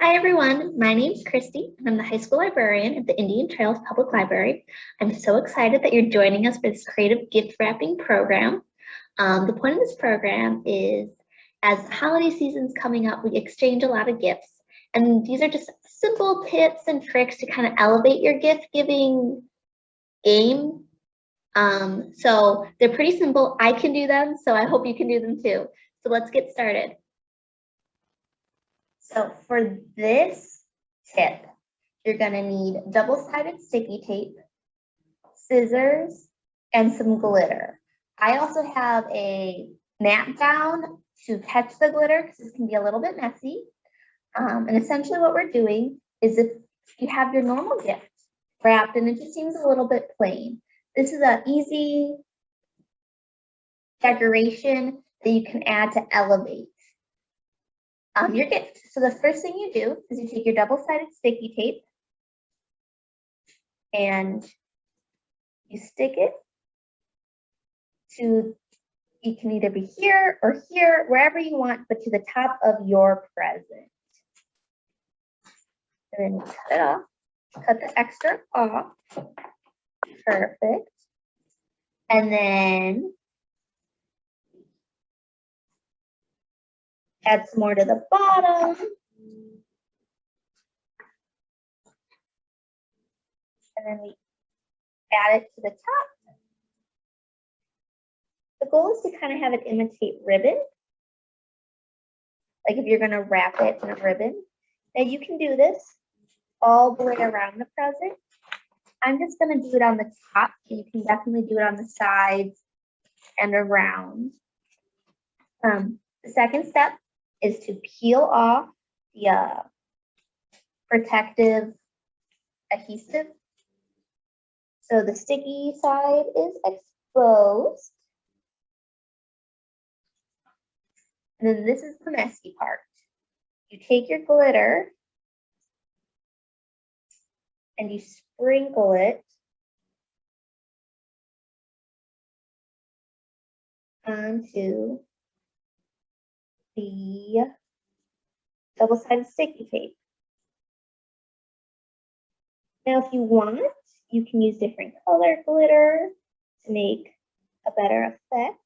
Hi everyone, my name's Christy and I'm the high school librarian at the Indian Trails Public Library. I'm so excited that you're joining us for this creative gift wrapping program. The point of this program is as the holiday season's coming up, we exchange a lot of gifts, and these are just simple tips and tricks to kind of elevate your gift giving game. So they're pretty simple. I can do them, so I hope you can do them too. So let's get started. So for this tip, you're gonna need double-sided sticky tape, scissors, and some glitter. I also have a nap gown to catch the glitter because this can be a little bit messy. And essentially what we're doing is if you have your normal gift wrapped and it just seems a little bit plain, this is an easy decoration that you can add to elevate your gift. So the first thing you do is you take your double-sided sticky tape and you stick it to, you can either be here or here, wherever you want, but to the top of your present. And then you cut it off, cut the extra off. Perfect. And then add some more to the bottom. And then we add it to the top. The goal is to kind of have it imitate ribbon. Like if you're going to wrap it in a ribbon. Now you can do this all the way around the present. I'm just going to do it on the top. You can definitely do it on the sides and around. The second step is to peel off the protective adhesive. So the sticky side is exposed. And then this is the messy part. You take your glitter and you sprinkle it onto the double-sided sticky tape. Now, if you want, you can use different color glitter to make a better effect.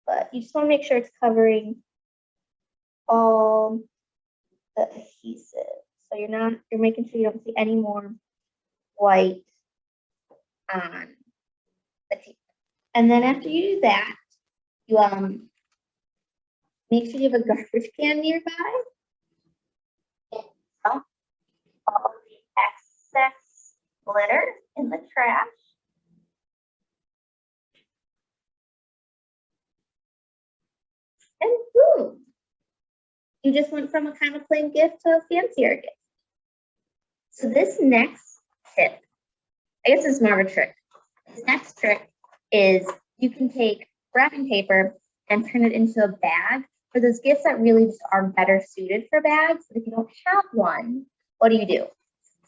But you just want to make sure it's covering all the adhesive. So you're making sure you don't see any more white on the tape. And then after you do that, you make sure you have a garbage can nearby. And dump all the excess glitter in the trash. And boom, you just went from a kind of plain gift to a fancier gift. So this next tip, I guess it's more of a trick. This next trick is you can take wrapping paper and turn it into a bag for those gifts that really just are better suited for bags. But if you don't have one, what do?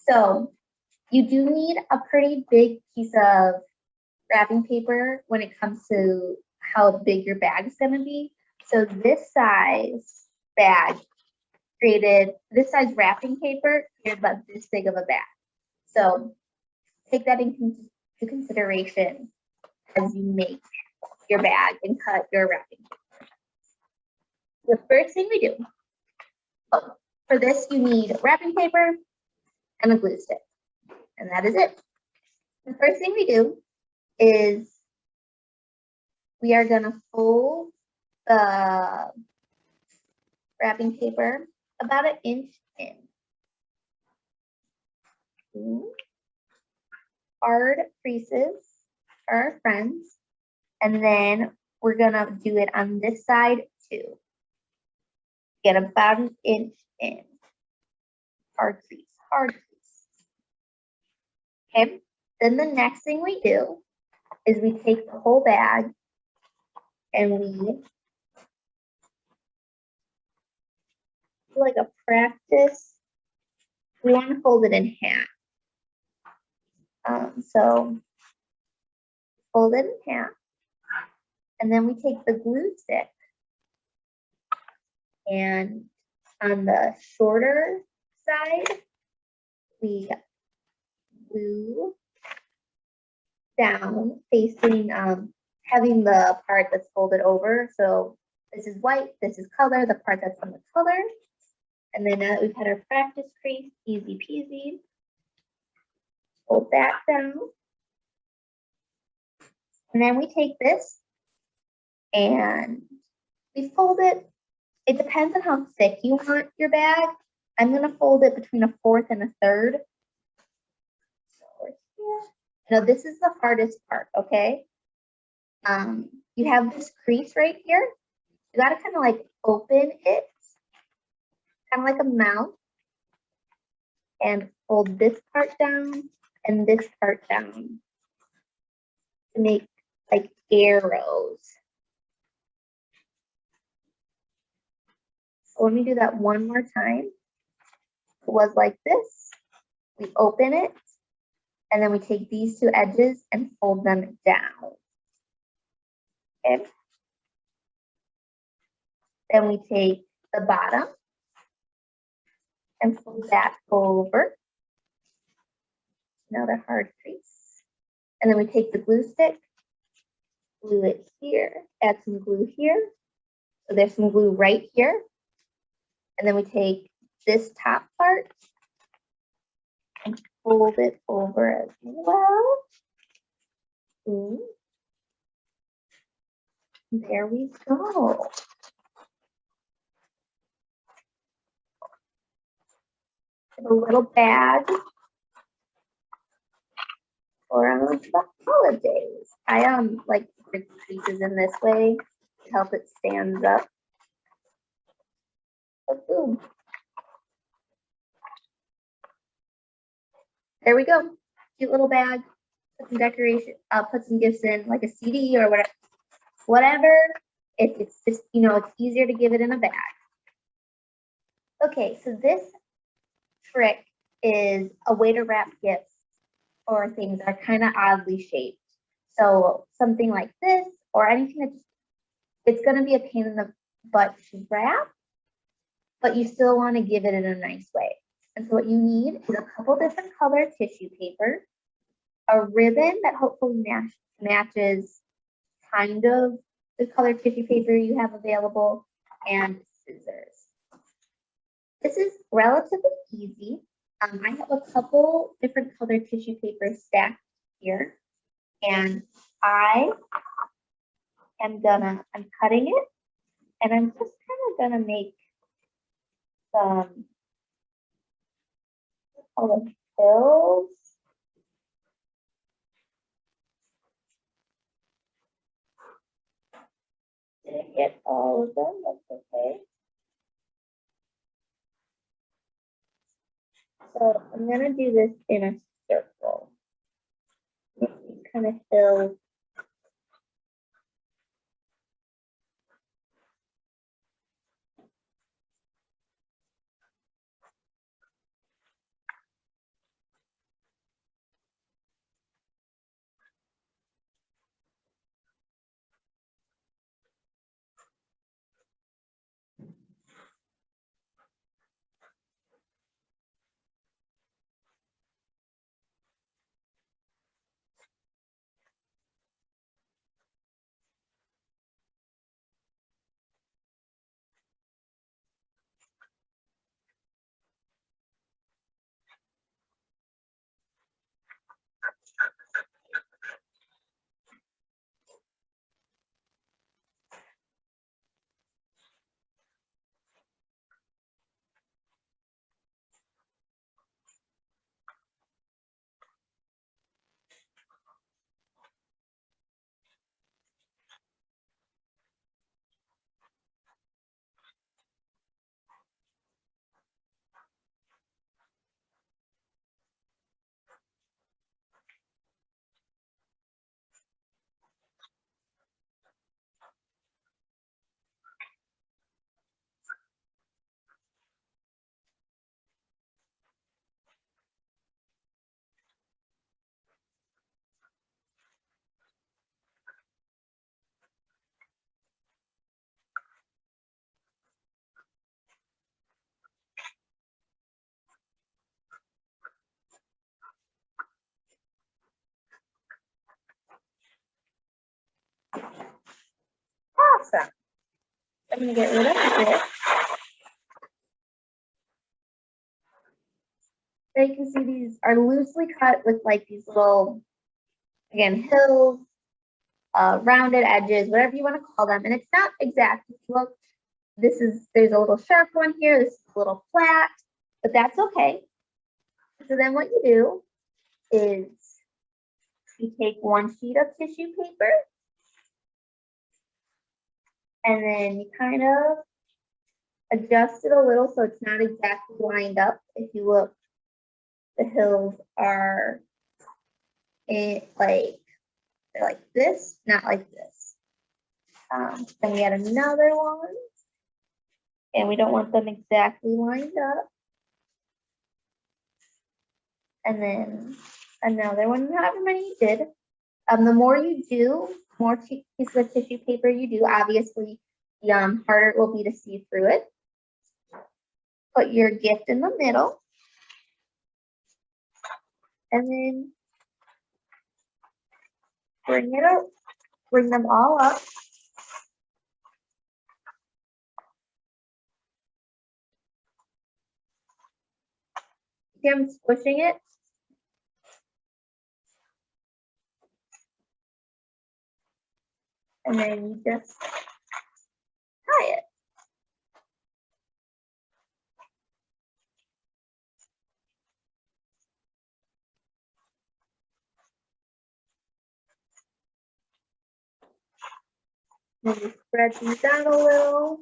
So you do need a pretty big piece of wrapping paper when it comes to how big your bag is going to be. So this size bag this size wrapping paper created about this big of a bag. So take that into consideration as you make your bag and cut your wrapping paper. The first thing we do, for this you need wrapping paper and a glue stick, and that is it. The first thing we do is we are going to fold the wrapping paper about 1 inch in. Hard creases for our friends. And then we're gonna do it on this side too. Get about 1 inch in. Hard crease, hard crease. Okay, then the next thing we do is we take the whole bag and we do like a practice. We want to fold it in half. So fold it in half, and then we take the glue stick And on the shorter side, we glue down facing, having the part that's folded over. So this is white, this is color, the part that's on the color. And then now that we've had our practice crease, easy peasy. Fold that down. And then we take this and we fold it. It depends on how thick you want your bag. I'm gonna fold it between a fourth and a third. Now this is the hardest part, okay? You have this crease right here. You gotta kind of like open it, kind of like a mouth, and fold this part down and this part down to make like arrows. So let me do that one more time. It was like this. We open it, and then we take these two edges and fold them down. Okay. Then we take the bottom and fold that over. Another hard crease. And then we take the glue stick, glue it here, add some glue here. So there's some glue right here. And then we take this top part and fold it over as well. There we go. A little bag for the holidays. I like the creases in this way to help it stand up. So boom. There we go. Cute little bag. Put some decoration, put some gifts in, like a CD or whatever. Whatever. It's just, you know, it's easier to give it in a bag. Okay, so this trick is a way to wrap gifts or things that are kind of oddly shaped. So something like this or anything that just, it's going to be a pain in the butt to wrap, but you still want to give it in a nice way. And so what you need is a couple different color tissue paper, a ribbon that hopefully matches kind of the color tissue paper you have available, and scissors. This is relatively easy. I have a couple different color tissue papers stacked here, and I'm cutting it, and I'm just kind of gonna make some fills. Didn't get all of them, that's okay. So I'm gonna do this in a circle. Kind of fill. Awesome. I'm gonna get rid of this. So you can see these are loosely cut with like these little, again, hills, rounded edges, whatever you want to call them. And it's not exact. If you look, there's a little sharp one here, this is a little flat, but that's okay. So then what you do is you take one sheet of tissue paper and then you kind of adjust it a little so it's not exactly lined up. If you look, the hills are like, they're like this, not like this. Then we add another one, and we don't want them exactly lined up. And then another one, however many you did. The more you do, more pieces of tissue paper you do, obviously, the harder it will be to see through it. Put your gift in the middle. And then bring it up, bring them all up. See, I'm squishing it. And then you just tie it. Maybe spread these out a little.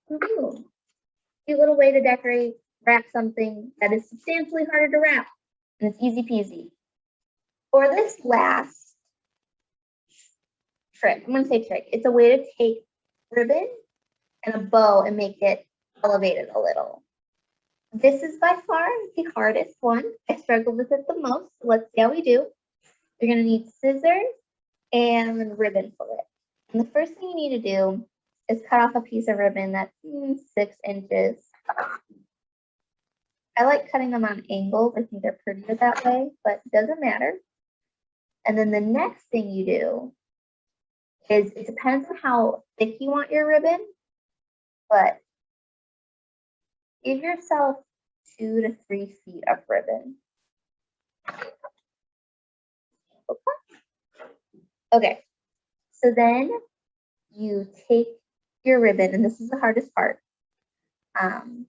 Boom. A little way to decorate, wrap something that is substantially harder to wrap. And it's easy peasy. For this last trick, I'm gonna say trick, it's a way to take ribbon and a bow and make it elevated a little. This is by far the hardest one. I struggled with it the most. Let's see how we do. You're gonna need scissors and ribbon for it. And the first thing you need to do is cut off a piece of ribbon that's 6 inches. I like cutting them on angles. I think they're prettier that way, but it doesn't matter. And then the next thing you do is, it depends on how thick you want your ribbon, but give yourself 2 to 3 feet of ribbon. Okay, so then you take your ribbon, and this is the hardest part, and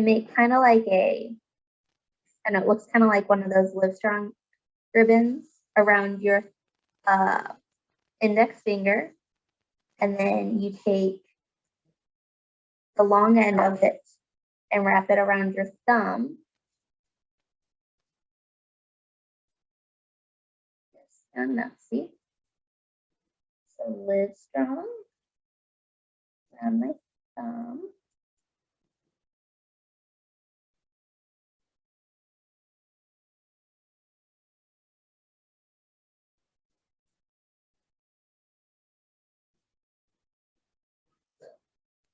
make kind of like and it looks kind of like one of those Livestrong ribbons around your index finger, and then you take the long end of it and wrap it around your thumb. Enough, see? So Livestrong on my thumb.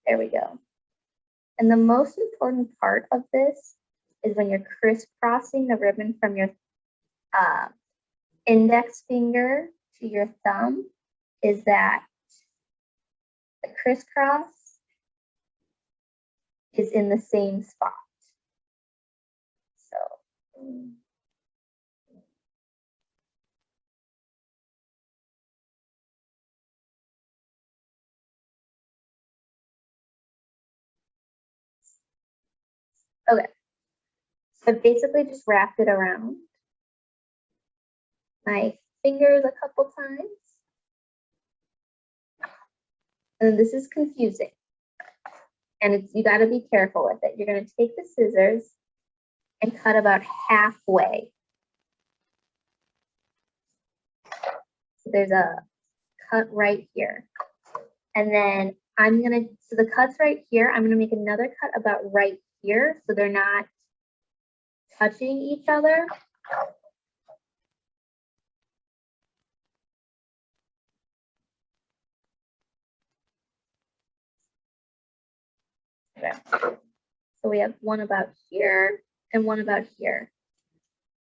There we go. And the most important part of this is when you're crisscrossing the ribbon from your index finger to your thumb, is that the crisscross is in the same spot. So okay, so basically just wrapped it around my fingers a couple times. And this is confusing. And you got to be careful with it. You're going to take the scissors and cut about halfway. So there's a cut right here. And then so the cut's right here. I'm going to make another cut about right here, so they're not touching each other. Okay. So we have one about here and one about here.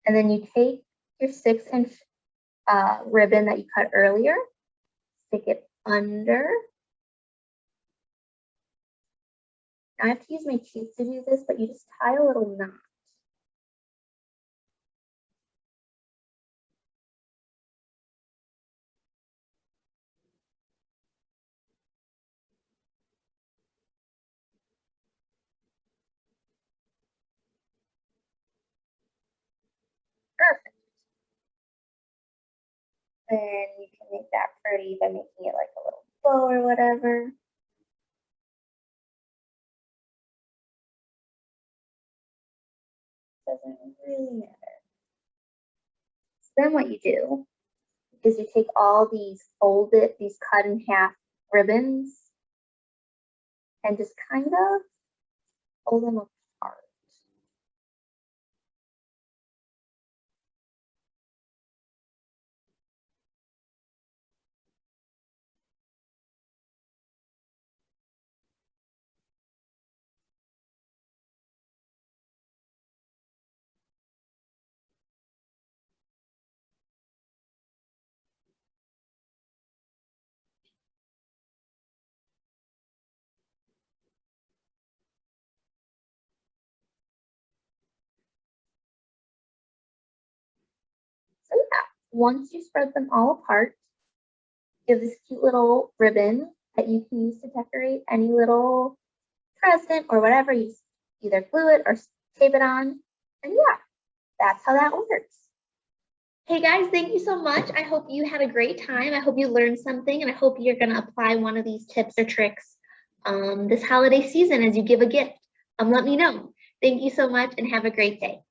And then you take your 6-inch ribbon that you cut earlier, stick it under. Now I have to use my teeth to do this, but you just tie a little knot. Perfect. Then you can make that pretty by making it like a little bow or whatever. Doesn't really matter. So then what you do is you take all these these cut in half ribbons and just kind of pull them apart. So yeah, once you spread them all apart, you have this cute little ribbon that you can use to decorate any little present or whatever. You just either glue it or tape it on. And yeah, that's how that works. Hey guys, thank you so much. I hope you had a great time. I hope you learned something, and I hope you're going to apply one of these tips or tricks this holiday season as you give a gift. Let me know. Thank you so much and have a great day.